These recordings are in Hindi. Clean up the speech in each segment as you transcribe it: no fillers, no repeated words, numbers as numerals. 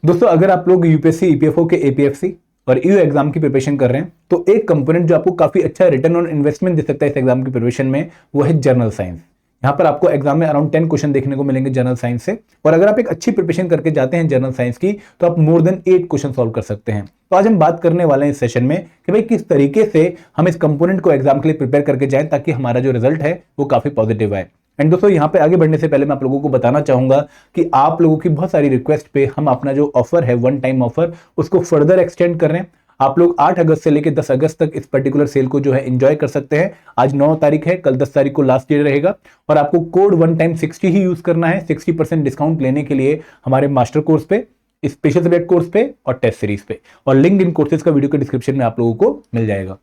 दोस्तों अगर आप लोग यूपीएससी ईपीएफओ के एपीएफसी और ईयू एग्जाम की प्रिपरेशन कर रहे हैं तो एक कंपोनेंट जो आपको काफी अच्छा रिटर्न ऑन इन्वेस्टमेंट दे सकता है इस एग्जाम की प्रिपरेशन में, वो है जनरल साइंस। यहाँ पर आपको एग्जाम में अराउंड 10 क्वेश्चन देखने को मिलेंगे जनरल साइंस से, और अगर आप एक अच्छी प्रिपरेशन करके जाते हैं जनरल साइंस की तो आप मोर देन 8 क्वेश्चन सॉल्व कर सकते हैं। तो आज हम बात करने वाले हैं इस सेशन में कि भाई किस तरीके से हम इस कंपोनेंट को एग्जाम के लिए प्रिपेयर करके जाएं ताकि हमारा जो रिजल्ट है वो काफी पॉजिटिव आए। एंड दोस्तों यहाँ पे आगे बढ़ने से पहले मैं आप लोगों को बताना चाहूंगा कि आप लोगों की बहुत सारी रिक्वेस्ट पे हम अपना जो ऑफर है वन टाइम ऑफर उसको फर्दर एक्सटेंड कर रहे हैं। आप लोग 8 अगस्त से लेकर 10 अगस्त तक इस पर्टिकुलर सेल को जो है एंजॉय कर सकते हैं। आज 9 तारीख है, कल 10 तारीख को लास्ट डे रहेगा और आपको कोड वन टाइम 60 ही यूज करना है 60% डिस्काउंट लेने के लिए हमारे मास्टर कोर्स पे, स्पेशल सब्जेक्ट कोर्स पे और टेस्ट सीरीज पे। और लिंक इन कोर्सेज का वीडियो के डिस्क्रिप्शन में आप लोगों को मिल जाएगा।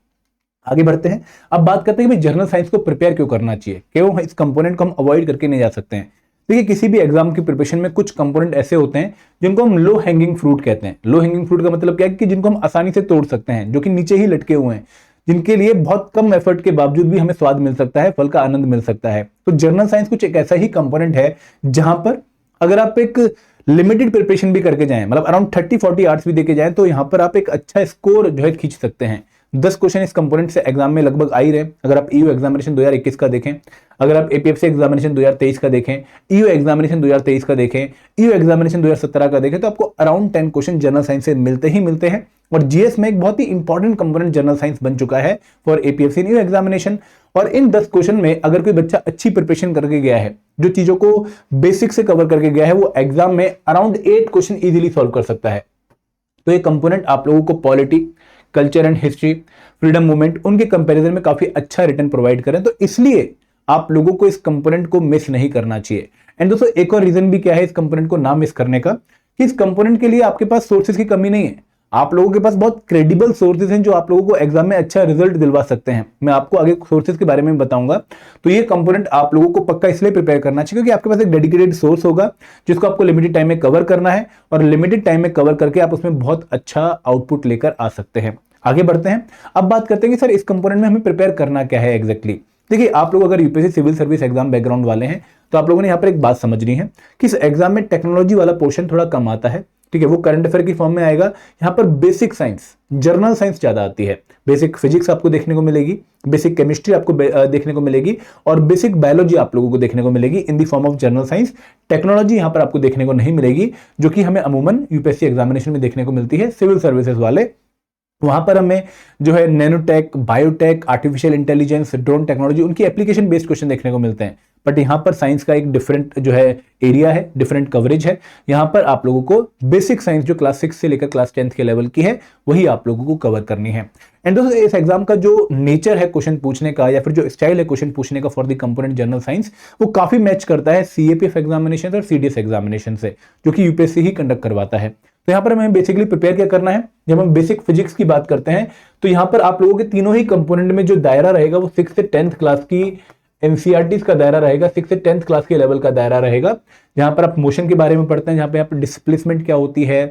आगे बढ़ते हैं, अब बात करते हैं कि जनरल साइंस को प्रिपेयर क्यों करना चाहिए, क्यों इस कंपोनेंट को हम अवॉइड करके नहीं जा सकते हैं। देखिए किसी भी एग्जाम की प्रिपरेशन में कुछ कंपोनेंट ऐसे होते हैं जिनको हम लो हैंगिंग फ्रूट कहते हैं। लो हैंगिंग फ्रूट का मतलब क्या है कि जिनको हम आसानी से तोड़ सकते हैं, जो कि नीचे ही लटके हुए हैं, जिनके लिए बहुत कम एफर्ट के बावजूद भी हमें स्वाद मिल सकता है, फल का आनंद मिल सकता है। तो जनरल साइंस कुछ एक ऐसा ही कंपोनेंट है जहां पर अगर आप एक लिमिटेड प्रिपरेशन भी करके जाएं, मतलब अराउंड 30-40 आवर्स भी देके जाएं, तो यहां पर आप एक अच्छा स्कोर जो है खींच सकते हैं। 10 क्वेश्चन इस कंपोनेंट से एग्जाम में लगभग आ ही रहे। अगर आप ईयू एग्जामिनेशन 2021 का देखें, अगर आप एपीएफसी एग्जामिनेशन 2023 का देखें, ईयू एग्जामिनेशन 2023 का देखें, ईयू एग्जामिनेशन 2017 का देखें, तो आपको अराउंड 10 क्वेश्चन जनरल साइंस से मिलते ही मिलते हैं। और जीएस में एक बहुत ही इंपॉर्टेंट कंपोनेंट जनरल साइंस बन चुका है फॉर एपीएफसी ईयू एग्जामिनेशन। और इन 10 क्वेश्चन में अगर कोई बच्चा अच्छी प्रिपरेशन करके गया है, जो चीजों को बेसिक से कवर करके गया है, वो एग्जाम में अराउंड 8 क्वेश्चन इजीली सॉल्व कर सकता है। तो ये कंपोनेंट आप लोगों को polity, culture and history, freedom movement, उनके कंपैरिजन में काफी अच्छा रिटर्न प्रोवाइड करें। तो इसलिए आप लोगों को इस कंपोनेंट को मिस नहीं करना चाहिए। एंड दोस्तों एक और रीजन भी क्या है इस कंपोनेंट को ना मिस करने का, कि इस कंपोनेंट के लिए आपके पास सोर्सेज की कमी नहीं है। आप लोगों के पास बहुत क्रेडिबल सोर्सेज हैं जो आप लोगों को एग्जाम में अच्छा रिजल्ट दिलवा सकते हैं। मैं आपको आगे सोर्सेज के बारे में बताऊंगा। तो ये कंपोनेंट आप लोगों को पक्का इसलिए प्रिपेयर करना चाहिए क्योंकि आपके पास एक डेडिकेटेड सोर्स होगा जिसको आपको लिमिटेड टाइम में कवर करना है, और लिमिटेड टाइम में कवर करके आप उसमें बहुत अच्छा आउटपुट लेकर आ सकते हैं। आगे बढ़ते हैं, अब बात करते हैं कि सर इस कंपोनेंट में हमें प्रिपेयर करना क्या है एग्जैक्टली। देखिए आप लोग अगर UPSC civil service exam background वाले हैं तो आप लोगों ने यहाँ पर एक बात समझनी है कि इस एग्जाम में टेक्नोलॉजी वाला पोर्शन थोड़ा कम आता है। ठीक है, वो करंट अफेयर की फॉर्म में आएगा। यहाँ पर बेसिक साइंस, जर्नल साइंस ज्यादा आती है। बेसिक फिजिक्स आपको देखने को मिलेगी, बेसिक केमिस्ट्री आपको देखने को मिलेगी, और बेसिक बायोलॉजी आप लोगों को देखने को मिलेगी in the form of journal science. Technology यहाँ पर आपको देखने को नहीं मिलेगी, जो कि हमें अमूमन यूपीएससी एग्जामिनेशन में देखने को मिलती है सिविल सर्विसेज वाले। वहां पर हमें जो है nanotech, biotech, artificial intelligence, drone technology, उनकी एप्लीकेशन बेस्ड क्वेश्चन देखने को मिलते हैं। बट यहाँ पर साइंस का एक डिफरेंट जो है एरिया है, डिफरेंट कवरेज है। यहाँ पर आप लोगों को बेसिक साइंस जो क्लास 6 से लेकर क्लास 10 के लेवल की है वही आप लोगों को कवर करनी है। एंड दोस्तों इस एग्जाम का जो नेचर है क्वेश्चन पूछने का, या फिर जो स्टाइल है क्वेश्चन पूछने का for the component general science, वो काफी मैच करता है सीएपीएफ एग्जामिनेशन और सीडीएस एग्जामिनेशन से, जो कि यूपीएससी ही कंडक्ट करवाता है। तो यहाँ पर हमें बेसिकली प्रिपेयर क्या करना है, जब हम बेसिक फिजिक्स की बात करते हैं तो यहाँ पर आप लोगों के तीनों ही कंपोनेंट में जो दायरा रहेगा वो 6 से 10th क्लास की एनसीईआरटी का दायरा रहेगा, 6 से 10th क्लास के लेवल का दायरा रहेगा। जहां पर आप मोशन के बारे में पढ़ते हैं, जहां पे यहाँ पर डिस्प्लेसमेंट क्या होती है,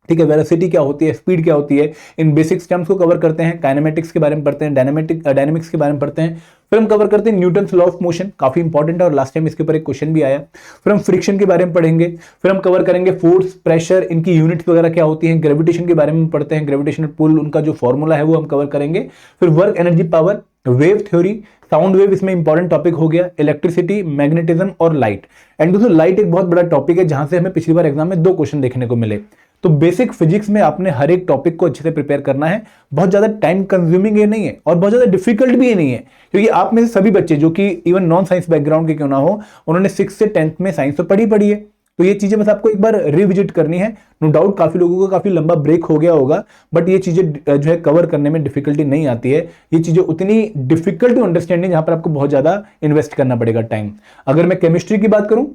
ठीक है, वेलोसिटी क्या होती है, स्पीड क्या होती है, इन बेसिक्स टर्म्स को कवर करते हैं। काइनेमेटिक्स के बारे में पढ़ते हैं, डायनेमिक्स के बारे में पढ़ते हैं। फिर हम कवर करते हैं न्यूटन्स लॉ ऑफ मोशन, काफी इंपॉर्टेंट है और लास्ट टाइम इसके ऊपर एक क्वेश्चन भी आया। फिर हम फ्रिक्शन के बारे में पढ़ेंगे। फिर हम कवर करेंगे फोर्स, प्रेशर, इनकी यूनिट्स वगैरह क्या होती हैं। ग्रेविटेशन के बारे में पढ़ते हैं, ग्रेविटेशनल पुल, उनका जो फॉर्मूला है वो हम कवर करेंगे। फिर work, energy, power, wave theory, sound wave इसमें इंपॉर्टेंट टॉपिक हो गया, इलेक्ट्रिसिटी, मैग्नेटिज्म और लाइट। एंड दोस्तों लाइट एक बहुत बड़ा टॉपिक है जहां से हमें पिछली बार एग्जाम में 2 क्वेश्चन देखने को मिले। तो बेसिक फिजिक्स में आपने हर एक टॉपिक को अच्छे से प्रिपेयर करना है। बहुत ज्यादा टाइम कंज्यूमिंग ये नहीं है और बहुत ज्यादा डिफिकल्ट भी ये नहीं है, क्योंकि आप में से सभी बच्चे जो कि इवन नॉन साइंस बैकग्राउंड के क्यों ना हो, उन्होंने 6 से 10th में साइंस तो पढ़ी है। तो ये चीजें बस आपको एक बार रिविजिट करनी है। नो डाउट काफी लोगों को काफी लंबा ब्रेक हो गया होगा, बट ये चीजें जो है कवर करने में डिफिकल्टी नहीं आती है। ये चीजें उतनी डिफिकल्ट टू अंडरस्टैंडिंग जहां पर आपको बहुत ज्यादा इन्वेस्ट करना पड़ेगा टाइम। अगर मैं केमिस्ट्री की बात करूं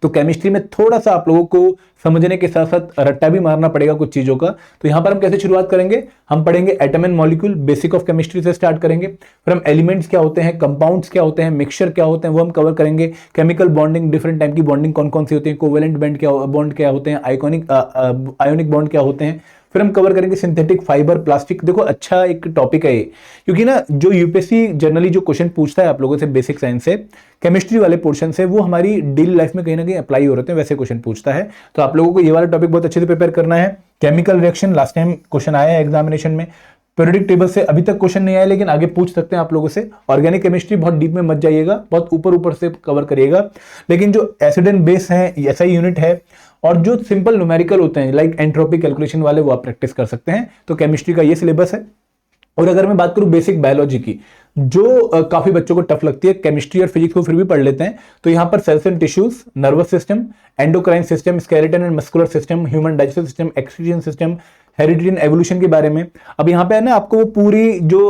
तो केमिस्ट्री में थोड़ा सा आप लोगों को समझने के साथ साथ रट्टा भी मारना पड़ेगा कुछ चीजों का। तो यहां पर हम कैसे शुरुआत करेंगे, हम पढ़ेंगे atom and molecule, basic of chemistry से स्टार्ट करेंगे। फिर हम एलिमेंट्स क्या होते हैं, कंपाउंड्स क्या होते हैं, मिक्सचर क्या होते हैं, वो हम कवर करेंगे। केमिकल बॉन्डिंग, डिफरेंट टाइप की बॉन्डिंग कौन कौन सी होती है, कोवेलेंट बॉन्ड क्या होते हैं, आयोनिक बॉन्ड क्या होते हैं। फिर हम कवर करेंगे सिंथेटिक फाइबर प्लास्टिक। देखो अच्छा एक टॉपिक है ये, क्योंकि ना जो यूपीएससी जनरली जो क्वेश्चन पूछता है आप लोगों से बेसिक साइंस से, केमिस्ट्री वाले पोर्शन से, वो हमारी डेली लाइफ में कहीं ना कहीं अप्लाई हो रहे हैं, वैसे क्वेश्चन पूछता है। तो आप लोगों को ये वाला टॉपिक बहुत अच्छे से प्रिपेयर करना है। Chemical reaction last time question आया है एग्जामिनेशन में, पीरियोडिक टेबल से अभी तक क्वेश्चन नहीं आया, लेकिन आगे पूछ सकते हैं आप लोगों से। ऑर्गेनिक केमिस्ट्री बहुत डीप में मत जाइएगा, बहुत ऊपर ऊपर से कवर करिएगा, लेकिन जो एसिड एंड बेस है, एसआई यूनिट है, और जो सिंपल न्यूमेरिकल होते हैं लाइक एंट्रोपी कैलकुलेशन वाले, वो आप प्रैक्टिस कर सकते हैं। तो केमिस्ट्री का ये सिलेबस है। और अगर मैं बात करूं बेसिक बायोलॉजी की, जो काफी बच्चों को टफ लगती है, केमिस्ट्री और फिजिक्स को फिर भी पढ़ लेते हैं, तो यहां पर cells and tissues, nervous system, endocrine system, skeleton and muscular system, human digestive system, excretion system, heredity and evolution के बारे में। अब यहाँ पे है ना, आपको वो पूरी जो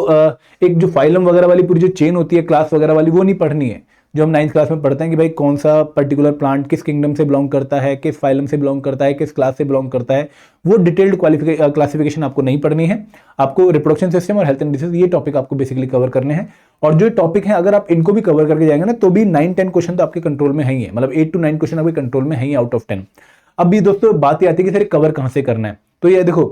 एक जो फाइलम वगैरह वाली पूरी जो चेन होती है क्लास वगैरह वाली, वो नहीं पढ़नी है, जो हम 9th क्लास में पढ़ते हैं कि भाई कौन सा पर्टिकुलर प्लांट किस किंगडम से बिलोंग करता है, किस फाइलम से बिलोंग करता है, किस क्लास से बिलोंग करता है। वो डिटेल्ड क्लासिफिकेशन आपको नहीं पढ़नी है। आपको रिप्रोडक्शन सिस्टम और हेल्थ एंड डिसीज, ये टॉपिक आपको बेसिकली कवर करने हैं। और जो टॉपिक है, अगर आप इनको भी कवर करके जाएंगे ना, तो भी 9-10 क्वेश्चन तो आपके कंट्रोल में है ही है, मतलब 8 to 9 क्वेश्चन आपके कंट्रोल में है ही आउट ऑफ 10। अब भी दोस्तों बात ये आती है कि सर कवर कहां से करना है। तो ये देखो,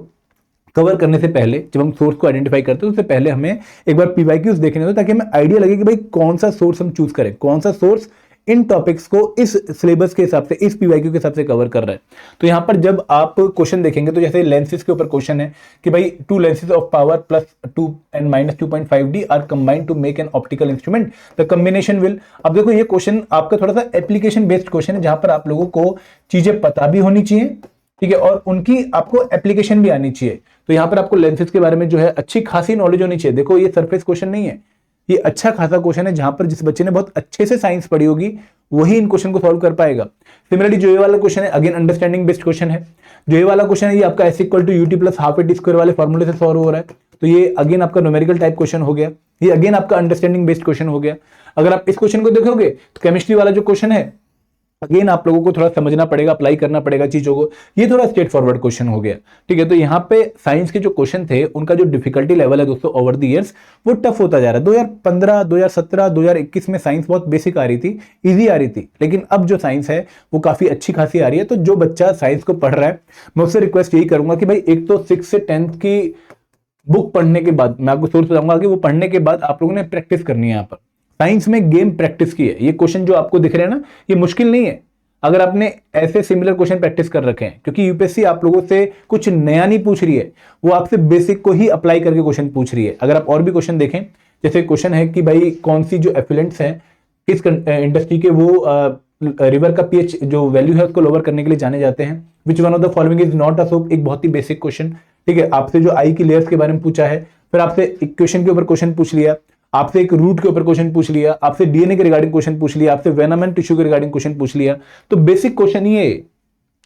कवर करने से पहले जब हम सोर्स को आइडेंटिफाई करते हैं, उससे पहले हमें एक बार पीवाईक्यूज देखने दो, ताकि हमें आइडिया लगे कि भाई कौन सा सोर्स हम चूज करें, कौन सा सोर्स इन टॉपिक्स को इस सिलेबस के हिसाब से, इस पीवाईक्यू के हिसाब से कवर कर रहा है। तो यहां पर जब आप क्वेश्चन देखेंगे, तो जैसे लेंसेज के ऊपर क्वेश्चन है कि भाई 2 lenses of power plus 2 and minus 2.5D are combined to make an optical instrument, the combination will. अब देखो ये क्वेश्चन आपका थोड़ा सा एप्लीकेशन बेस्ड क्वेश्चन है, जहां पर आप लोगों को चीजें पता भी होनी चाहिए, ठीक है, और उनकी आपको एप्लीकेशन भी आनी चाहिए। तो यहां पर आपको लेंसेज के बारे में जो है अच्छी खासी नॉलेज होनी चाहिए। देखो ये सरफेस क्वेश्चन नहीं है, ये अच्छा खासा क्वेश्चन है, जहां पर जिस बच्चे ने बहुत अच्छे से साइंस पढ़ी होगी वही इन क्वेश्चन को सॉल्व कर पाएगा। सिमिलरली जो ये वाला क्वेश्चन है, अगेन अंडरस्टैंडिंग बेस्ड क्वेश्चन है। जो ये वाला क्वेश्चन है, ये आपका S = UT + ½ AT² वाले फॉर्मूले से सॉल्व हो रहा है। तो ये अगेन आपका न्यूमेरिकल टाइप क्वेश्चन हो गया, ये अगेन आपका अंडरस्टैंडिंग बेस्ड क्वेश्चन हो गया। अगर आप इस क्वेश्चन को देखोगे तो केमिस्ट्री वाला जो क्वेश्चन है, अगेन आप लोगों को थोड़ा समझना पड़ेगा, अप्लाई करना पड़ेगा चीजों को। ये थोड़ा स्ट्रेट फॉरवर्ड क्वेश्चन हो गया, ठीक है। तो यहाँ पे साइंस के जो क्वेश्चन थे, उनका जो डिफिकल्टी लेवल है दोस्तों ओवर द इयर्स, वो टफ होता जा रहा है। 2015, 2017, 2021 में साइंस बहुत बेसिक आ रही थी, इजी आ रही थी, लेकिन अब जो साइंस है वो काफी अच्छी खासी आ रही है। तो जो बच्चा साइंस को पढ़ रहा है, मैं उससे रिक्वेस्ट यही करूंगा कि भाई एक तो 6 से 10th की बुक पढ़ने के बाद, मैं आपको सोर्स बताऊंगा कि वो पढ़ने के बाद आप लोगों ने प्रैक्टिस करनी है। यहाँ पर साइंस में गेम प्रैक्टिस की है। ये क्वेश्चन जो आपको दिख रहे हैं ना, ये मुश्किल नहीं है अगर आपने ऐसे सिमिलर क्वेश्चन प्रैक्टिस कर रखे हैं, क्योंकि यूपीएससी आप लोगों से कुछ नया नहीं पूछ रही है, वो आपसे बेसिक को ही अप्लाई करके क्वेश्चन पूछ रही है। अगर आप और भी क्वेश्चन देखें, जैसे क्वेश्चन है कि भाई कौन सी जो एफिलेंट्स हैं किस इंडस्ट्री के, वो रिवर का पीएच जो वैल्यू है उसको लोअर करने के लिए जाने जाते हैं। Which one of the following is not a soap, एक बहुत ही बेसिक क्वेश्चन, ठीक है। आपसे जो आई की लेयर्स के बारे में पूछा है, फिर आपसे इक्वेशन के ऊपर क्वेश्चन पूछ लिया, आपसे एक रूट के ऊपर क्वेश्चन पूछ लिया, आपसे डीएनए के रिगार्डिंग क्वेश्चन पूछ लिया, आपसे वेनम एंड टिश्यू के रिगार्डिंग क्वेश्चन पूछ लिया। तो बेसिक क्वेश्चन ही है।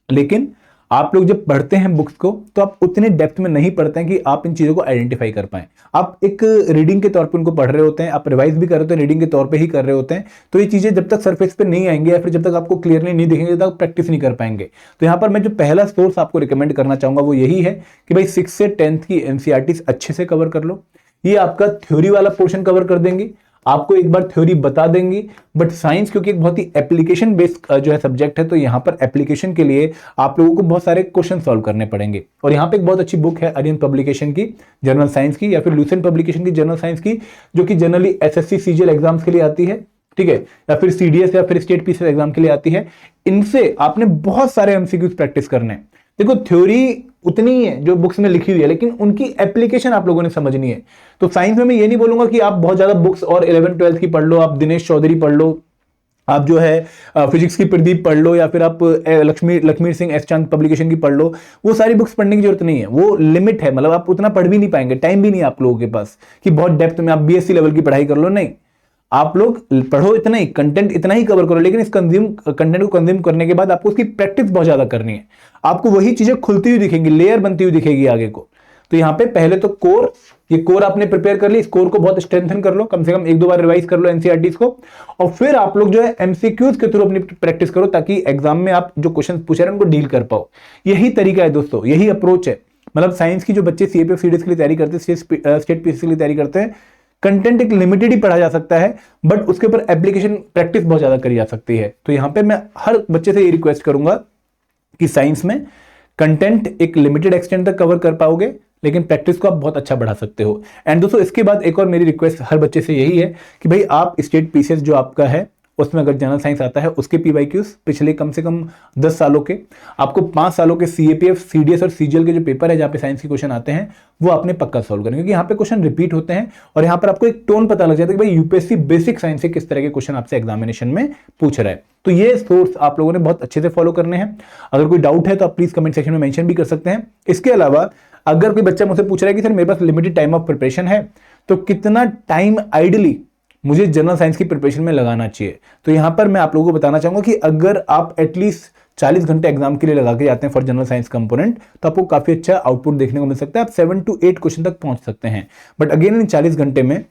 लेकिन आप लोग जब पढ़ते हैं बुक्स को, तो आप उतने डेप्थ में नहीं पढ़ते हैं कि आप इन चीजों को आइडेंटिफाई कर पाए। आप एक रीडिंग के तौर पे उनको पढ़ रहे होते हैं, आप रिवाइज भी कर रहे होते हैं, रीडिंग के तौर पे ही कर रहे होते हैं। तो ये चीजें जब तक सरफेस पे नहीं आएंगे, या फिर जब तक आपको क्लियरली नहीं दिखेंगे, तब तक प्रैक्टिस नहीं कर पाएंगे। तो यहाँ पर मैं जो पहला सोर्स आपको रिकमेंड करना चाहूंगा वो यही है कि भाई 6 से 10th की एनसीईआरटी अच्छे से कवर कर लो। ये आपका थ्योरी वाला पोर्शन कवर कर देंगे, आपको एक बार थ्योरी बता देंगी। बट साइंस क्योंकि एक बहुत ही एप्लीकेशन बेस्ड जो है सब्जेक्ट है, तो यहाँ पर एप्लीकेशन के लिए आप लोगों को बहुत सारे क्वेश्चन सॉल्व करने पड़ेंगे। और यहाँ पे एक बहुत अच्छी बुक है अरिहंत पब्लिकेशन की जनरल साइंस की, या फिर लूसेंट पब्लिकेशन की जनरल साइंस की, जो कि जनरली एसएससी सीजीएल एग्जाम्स के लिए आती है, ठीक है, या फिर सीडीएस या फिर स्टेट पीसीएस एग्जाम के लिए आती है। इनसे आपने बहुत सारे एमसीक्यूज प्रैक्टिस करने हैं। देखो थ्योरी उतनी ही है जो बुक्स में लिखी हुई है, लेकिन उनकी एप्लीकेशन आप लोगों ने समझनी है। तो साइंस में मैं ये नहीं बोलूंगा कि आप बहुत ज्यादा बुक्स और 11th-12th की पढ़ लो, आप दिनेश चौधरी पढ़ लो, आप जो है फिजिक्स की प्रदीप पढ़ लो, या फिर आप लक्ष्मीर सिंह एस चांद पब्लिकेशन की पढ़ लो। वो सारी बुक्स पढ़ने की जरूरत नहीं है, वो लिमिट है, मतलब आप उतना पढ़ भी नहीं पाएंगे, टाइम भी नहीं है आप लोगों के पास कि बहुत डेप्थ में आप बीएससी लेवल की पढ़ाई कर लो। नहीं, आप लोग पढ़ो इतना ही, कंटेंट इतना ही कवर करो, लेकिन इस कंटेंट को कंज्यूम करने के बाद आपको उसकी प्रैक्टिस बहुत ज्यादा करनी है। आपको वही चीजें खुलती हुई दिखेंगी, लेयर बनती हुई दिखेगी आगे को। तो यहाँ पे पहले तो कोर, ये कोर आपने प्रिपेयर कर ली, इस कोर को बहुत स्ट्रेंथन कर लो, कम से कम 1-2 बार रिवाइज कर लो एनसीईआरटीज को, और फिर आप लोग जो है एमसीक्यूज के थ्रू अपनी प्रैक्टिस करो, ताकि एग्जाम में आप जो क्वेश्चन पूछ रहे हैं उनको डील कर पाओ। यही तरीका है दोस्तों, यही अप्रोच है। मतलब साइंस की जो बच्चे सीएपीएफ सीडीएस के लिए तैयारी करते हैं, स्टेट पीसीएस के लिए तैयारी करते हैं, कंटेंट एक लिमिटेड ही पढ़ा जा सकता है, बट उसके ऊपर एप्लीकेशन प्रैक्टिस बहुत ज्यादा करी जा सकती है। तो यहां पे मैं हर बच्चे से ये रिक्वेस्ट करूंगा कि साइंस में कंटेंट एक लिमिटेड एक्सटेंट तक कवर कर पाओगे, लेकिन प्रैक्टिस को आप बहुत अच्छा बढ़ा सकते हो। एंड दोस्तों इसके बाद एक और मेरी रिक्वेस्ट हर बच्चे से यही है कि भाई आप स्टेट पीसीएस जो आपका है उसमें अगर जनरल साइंस आता है उसके पीवाईक्यूज पिछले कम से कम 10 सालों के, आपको 5 सालों के सीएपीएफ, सीडीएस और सीजीएल के जो पेपर है जहां पे साइंस के क्वेश्चन आते हैं वो आपने पक्का सॉल्व करना, क्योंकि यहाँ पे क्वेश्चन रिपीट होते हैं और यहाँ पर आपको एक टोन पता लग जाता है कि भाई यूपीएससी बेसिक साइंस से किस तरह के क्वेश्चन आपसे एग्जामिनेशन में पूछ रहा है। तो ये सोर्स आप लोगों ने बहुत अच्छे से फॉलो करने हैं। अगर कोई डाउट है तो आप प्लीज कमेंट सेक्शन में मेंशन भी कर सकते हैं। इसके अलावा अगर कोई बच्चा मुझसे पूछ रहा है कि सर मेरे पास लिमिटेड टाइम ऑफ प्रिपरेशन है तो कितना टाइम आइडली मुझे जनरल साइंस की प्रिपरेशन में लगाना चाहिए, तो यहां पर मैं आप लोगों को बताना चाहूंगा कि अगर आप एटलीस्ट 40 घंटे एग्जाम के लिए लगा के जाते हैं फॉर जनरल साइंस कंपोनेंट तो आपको काफी अच्छा आउटपुट देखने को मिल सकता है। आप 7 to 8 क्वेश्चन तक पहुंच सकते हैं। बट अगेन इन 40 घंटे में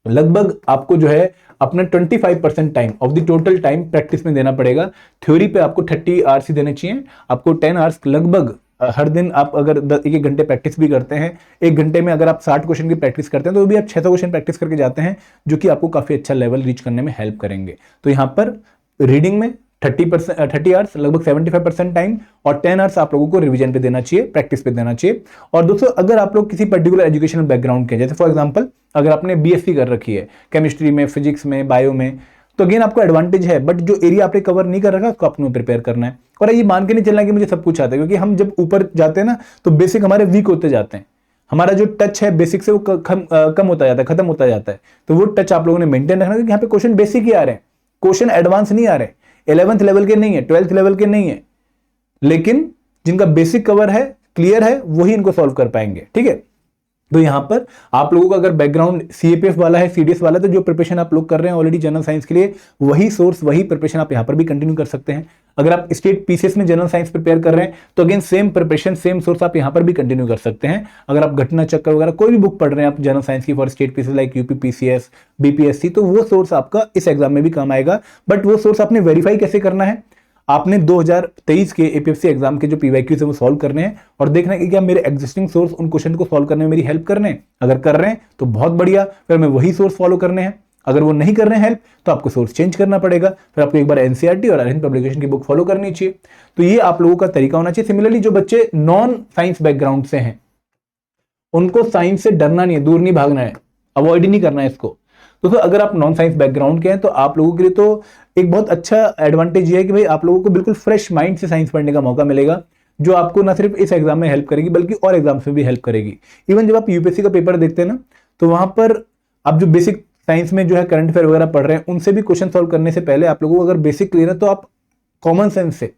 लगभग आपको जो है अपना 25% time of the total time practice में देना पड़ेगा। थ्योरी पे आपको 30 आवर्स ही देने चाहिए, आपको 10 आवर्स लगभग हर दिन आप अगर एक घंटे प्रैक्टिस भी करते हैं, एक घंटे में अगर आप 60 क्वेश्चन की प्रैक्टिस करते हैं तो भी आप 600 क्वेश्चन प्रैक्टिस करके जाते हैं, जो कि आपको काफी अच्छा लेवल रीच करने में हेल्प करेंगे। तो यहाँ पर रीडिंग में 30 आवर्स लगभग 75% टाइम और 10 आवर्स आप लोगों को रिवीजन पे देना चाहिए, प्रैक्टिस पे देना चाहिए। और दोस्तों अगर आप लोग किसी पर्टिकुलर एजुकेशनल बैकग्राउंड के, जैसे फॉर एग्जांपल अगर आपने बीएससी कर रखी है केमिस्ट्री में, फिजिक्स में, बायो में, तो अगेन आपको एडवांटेज है, बट जो एरिया आपने कवर नहीं कर रखा उसको आपको प्रिपेयर करना है। और ये मान के नहीं चलना कि मुझे सब कुछ आता है, क्योंकि हम जब ऊपर जाते हैं ना तो बेसिक हमारे वीक होते जाते हैं, हमारा जो टच है बेसिक से वो कम होता जाता है, खत्म होता जाता है। तो वो टच आप लोगों ने मेंटेन रखना, क्योंकि यहाँ पे क्वेश्चन बेसिक ही आ रहे हैं, क्वेश्चन एडवांस नहीं आ रहे, 11th लेवल के नहीं है, 12th लेवल के नहीं है, लेकिन जिनका बेसिक कवर है, क्लियर है, वही इनको सॉल्व कर पाएंगे। ठीक है, तो यहां पर आप लोगों का अगर बैकग्राउंड सीएपीएफ वाला है, सीडीएस वाला है, तो जो प्रिपरेशन आप लोग कर रहे हैं ऑलरेडी जनरल साइंस के लिए, वही सोर्स, वही प्रिपरेशन आप यहां पर भी कंटिन्यू कर सकते हैं। अगर आप स्टेट पीसीएस में जनरल साइंस प्रिपेयर कर रहे हैं तो again same preparation, same source आप यहां पर भी कंटिन्यू कर सकते हैं। अगर आप घटना चक्र वगैरह कोई भी बुक पढ़ रहे हैं आप जनरल साइंस की for state PCS like UP PCS, BPSC, तो वो सोर्स आपका इस एग्जाम में भी काम आएगा। बट वो सोर्स आपने वेरीफाई कैसे करना है, आपने 2023 के एपीएफसी एग्जाम के जो पीवाईक्यूज है वो सॉल्व करने हैं और देखना है कि क्या मेरे एग्जिस्टिंग सोर्स उन क्वेश्चन को सॉल्व करने में मेरी हेल्प करने हैं। अगर कर रहे हैं तो बहुत बढ़िया, फिर मैं वही सोर्स फॉलो करने हैं। अगर वो नहीं कर रहे हैं हेल्प तो आपको सोर्स चेंज करना पड़ेगा, फिर आपको एक बार एनसीईआरटी और अरविंद पब्लिकेशन की बुक फॉलो करनी चाहिए। तो ये आप लोगों का तरीका होना चाहिए। सिमिलरली जो बच्चे नॉन साइंस बैकग्राउंड से हैं उनको साइंस से डरना नहीं है, दूर नहीं भागना है, अवॉइड नहीं करना है इसको। दोस्तों अगर आप नॉन साइंस बैकग्राउंड के हैं तो आप लोगों के लिए तो एक बहुत अच्छा एडवांटेज ये है कि भाई आप लोगों को बिल्कुल फ्रेश माइंड से साइंस पढ़ने का मौका मिलेगा, जो आपको ना सिर्फ इस एग्जाम में हेल्प करेगी बल्कि और एग्जाम्स में भी हेल्प करेगी। इवन जब आप यूपीएससी का पेपर देखते हैं ना तो वहां पर आप जो बेसिक साइंस में जो है करंट अफेयर वगैरह पढ़ रहे हैं उनसे भी क्वेश्चन सॉल्व करने से पहले आप लोगों को अगर बेसिक क्लियर है तो आप कॉमन सेंस से,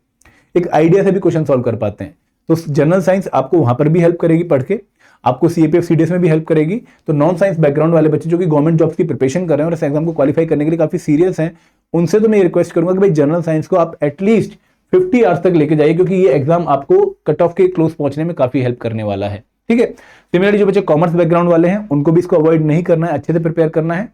एक आइडिया से भी क्वेश्चन सॉल्व कर पाते हैं। तो जनरल साइंस आपको वहां पर भी हेल्प करेगी पढ़ के, आपको सीएपीएफ सीडीएस में भी हेल्प करेगी। तो नॉन साइंस बैकग्राउंड वाले बच्चे जो कि गवर्नमेंट जॉब्स की प्रिपरेशन कर रहे हैं और इस एग्जाम को क्वालिफाई करने के लिए काफी सीरियस हैं, उनसे तो मैं रिक्वेस्ट करूंगा कि भाई जनरल साइंस को आप एटलीस्ट 50 आवर्स तक लेके जाइए, क्योंकि ये एग्जाम आपको कट ऑफ के क्लोज पहुंचने में काफी हेल्प करने वाला है। ठीक है, सिमिलरली जो बच्चे कॉमर्स बैकग्राउंड वाले हैं उनको भी इसको अवॉइड नहीं करना है, अच्छे से प्रिपेयर करना है।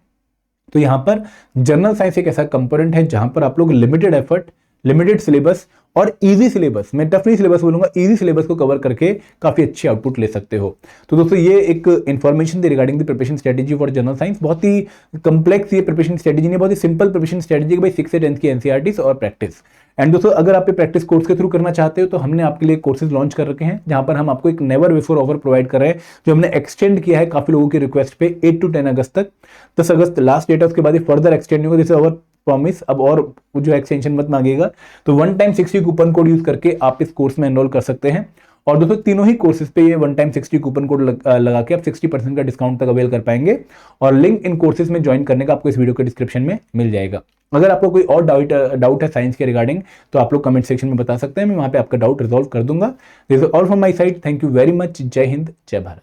तो यहां पर जनरल साइंस एक ऐसा कंपोनेंट है जहां पर आप लोग लिमिटेड एफर्ट, लिमिटेड सिलेबस और इजी सिलेबस, मैं टफ नहीं सिलेबस बोलूंगा, इजी सिलेबस को कवर करके काफी अच्छी आउटपुट ले सकते हो। तो दोस्तों ये एक इन्फॉर्मेशन थी regarding the preparation strategy for general science. बहुत ही कंप्लेक्स ये प्रिपरेशन स्ट्रेटेजी नहीं, बहुत ही सिंपल प्रिपरेशन स्ट्रेटेजी भाई 6 से 10 की एनसीईआरटीज और प्रैक्टिस। एंड दोस्तों अगर आप प्रैक्टिस कोर्स के थ्रू करना चाहते हो तो हमने आपके लिए कोर्सेज लॉन्च कर रखे हैं जहां पर हम आपको एक नेवर बिफोर ऑफर प्रोवाइड कर रहे हैं, जो हमने एक्सटेंड किया है काफी लोगों की रिक्वेस्ट पे 8 to 10 अगस्त तक। 10 अगस्त लास्ट डेट है, उसके बाद फर्दर एक्सटेंड होगा, जैसे और प्रॉमिस अब और जो एक्सटेंशन मत मांगेगा। तो 1 टाइम 60 कूपन कोड यूज करके आप इस कोर्स में एनरोल कर सकते हैं। और दोस्तों तीनों ही कोर्सेज पे ये 1 टाइम 60 कूपन कोड लगा के आप 60% का डिस्काउंट तक अवेल कर पाएंगे। और लिंक इन कोर्सेज में ज्वाइन करने का आपको इस वीडियो के डिस्क्रिप्शन में मिल जाएगा। अगर आपको कोई और डाउट है साइंस के रिगार्डिंग तो आप लोग कमेंट सेक्शन में बता सकते हैं, मैं वहां पे आपका डाउट रिजॉल्व कर दूंगा। This is all from my side, thank you very much. जय हिंद, जय भारत।